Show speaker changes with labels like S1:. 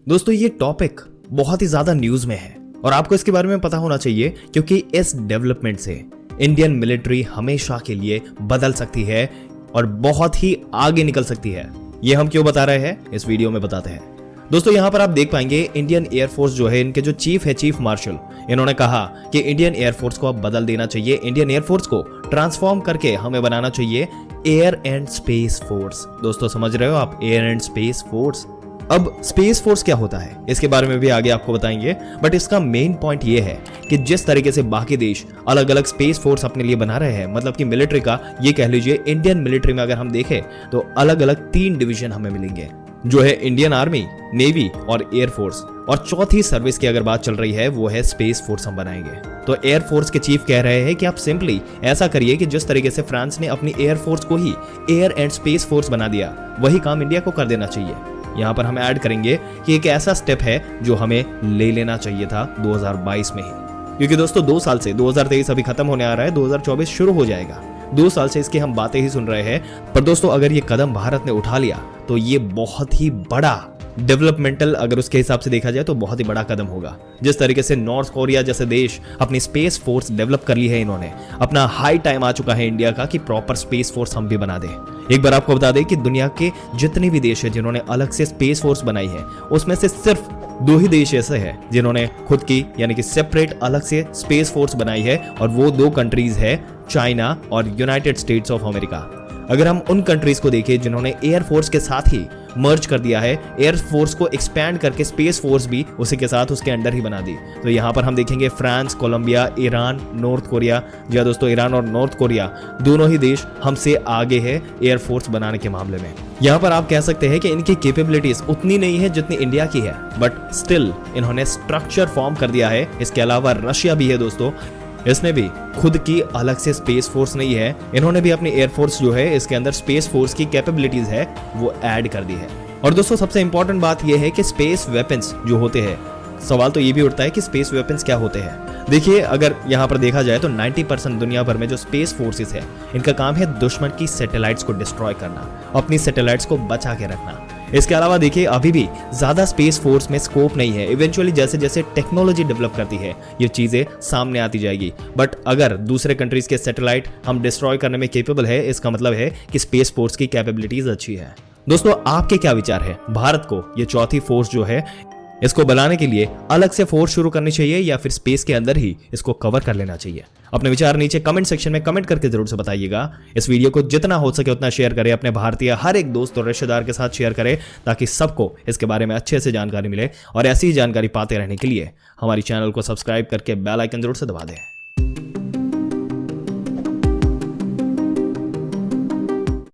S1: दोस्तों ये टॉपिक बहुत ही ज्यादा न्यूज में है और आपको इसके बारे में पता होना चाहिए क्योंकि इस डेवलपमेंट से इंडियन मिलिट्री हमेशा के लिए बदल सकती है और बहुत ही आगे निकल सकती है। ये हम क्यों बता रहे हैं इस वीडियो में बताते हैं। दोस्तों यहां पर आप देख पाएंगे इंडियन एयरफोर्स जो है, इनके जो चीफ है, चीफ मार्शल, इन्होंने कहा कि इंडियन एयरफोर्स को अब बदल देना चाहिए। इंडियन एयरफोर्स को ट्रांसफॉर्म करके हमें बनाना चाहिए एयर एंड स्पेस फोर्स। दोस्तों समझ रहे हो आप, एयर एंड स्पेस फोर्स। अब स्पेस फोर्स क्या होता है इसके बारे में भी आगे आपको बताएंगे, बट इसका मेन पॉइंट ये है कि जिस तरीके से बाकी देश अलग अलग स्पेस फोर्स अपने लिए बना रहे हैं, मतलब कि मिलिट्री का ये कह लीजिए, इंडियन मिलिट्री में अगर हम देखें तो अलग अलग 3 डिवीजन हमें मिलेंगे, जो है इंडियन आर्मी, नेवी और एयरफोर्स। और चौथी सर्विस की अगर बात चल रही है वो है स्पेस फोर्स हम बनाएंगे। तो एयरफोर्स के चीफ कह रहे हैं कि आप सिंपली ऐसा करिए कि जिस तरीके से फ्रांस ने अपनी एयरफोर्स को ही एयर एंड स्पेस फोर्स बना दिया, वही काम इंडिया को कर देना चाहिए। यहाँ पर हम ऐड करेंगे कि एक ऐसा स्टेप है जो हमें ले लेना चाहिए था 2022 में ही, क्योंकि दोस्तों 2 साल से 2023 अभी खत्म होने आ रहा है, 2024 शुरू हो जाएगा। 2 साल से इसकी हम बातें ही सुन रहे हैं, पर दोस्तों अगर ये कदम भारत ने उठा लिया तो ये बहुत ही बड़ा डेवलपमेंटल, अगर उसके हिसाब से देखा जाए तो बहुत ही बड़ा कदम होगा। जिस तरीके से नॉर्थ कोरिया जैसे देश अपनी स्पेस फोर्स डेवलप कर ली है, इन्होंने अपना हाई टाइम आ चुका है इंडिया का कि प्रॉपर स्पेस फोर्स हम भी बना दें। एक बार आपको बता दें कि दुनिया के जितने भी देश है जिन्होंने अलग से स्पेस फोर्स बनाई है, उसमें से सिर्फ 2 ही देश ऐसे हैं जिन्होंने खुद की यानी कि सेपरेट अलग से स्पेस फोर्स बनाई है, और वो 2 कंट्रीज है, चाइना और यूनाइटेड स्टेट्स ऑफ अमेरिका। अगर हम उन कंट्रीज को देखें जिन्होंने एयर फोर्स के साथ ही मर्ज कर दिया है, एयर फोर्स को एक्सपैंड करके स्पेस फोर्स भी उसी के साथ उसके अंडर ही बना दी, तो यहाँ पर हम देखेंगे France, Colombia, Iran, North Korea. जी हाँ दोस्तों, ईरान और नॉर्थ कोरिया दोनों ही देश हमसे आगे है एयर फोर्स बनाने के मामले में। यहाँ पर आप कह सकते हैं कि इनकी कैपेबिलिटीज उतनी नहीं है जितनी इंडिया की है, बट स्टिल इन्होंने स्ट्रक्चर फॉर्म कर दिया है। इसके अलावा रशिया भी है दोस्तों, इसने भी खुद की अलग से स्पेस फोर्स नहीं है, इन्होंने भी अपनी एयरफोर्स जो है इसके अंदर स्पेस फोर्स की कैपेबिलिटीज है वो ऐड कर दी है। और दोस्तों सबसे इंपॉर्टेंट बात यह है कि स्पेस वेपन्स जो होते हैं, सवाल तो ये भी उठता है कि स्पेस वेपन्स क्या होते हैं। देखिए अगर यहाँ पर देखा जाए तो 90% दुनिया भर में जो स्पेस फोर्सेस है, इनका काम है दुश्मन की सैटेलाइट्स को डिस्ट्रॉय करना, अपनी सैटेलाइट्स को बचा के रखना। इसके अलावा देखिए अभी भी ज्यादा स्पेस फोर्स में स्कोप नहीं है। इवेंचुअली जैसे जैसे टेक्नोलॉजी डेवलप करती है ये चीजें सामने आती जाएगी, बट अगर दूसरे कंट्रीज के सैटेलाइट हम डिस्ट्रॉय करने में केपेबल है, इसका मतलब है कि स्पेस फोर्स की कैपेबिलिटीज अच्छी है। दोस्तों आपके क्या विचार है, भारत को ये चौथी फोर्स जो है इसको बनाने के लिए अलग से फोर्स शुरू करनी चाहिए या फिर स्पेस के अंदर ही इसको कवर कर लेना चाहिए? अपने विचार नीचे कमेंट सेक्शन में कमेंट करके जरूर से बताइएगा। इस वीडियो को जितना हो सके उतना शेयर करें, अपने भारतीय हर एक दोस्त और रिश्तेदार के साथ शेयर करें, ताकि सबको इसके बारे में अच्छे से जानकारी मिले। और ऐसी ही जानकारी पाते रहने के लिए हमारी चैनल को सब्सक्राइब करके बेल आइकन जरूर से दबा दें।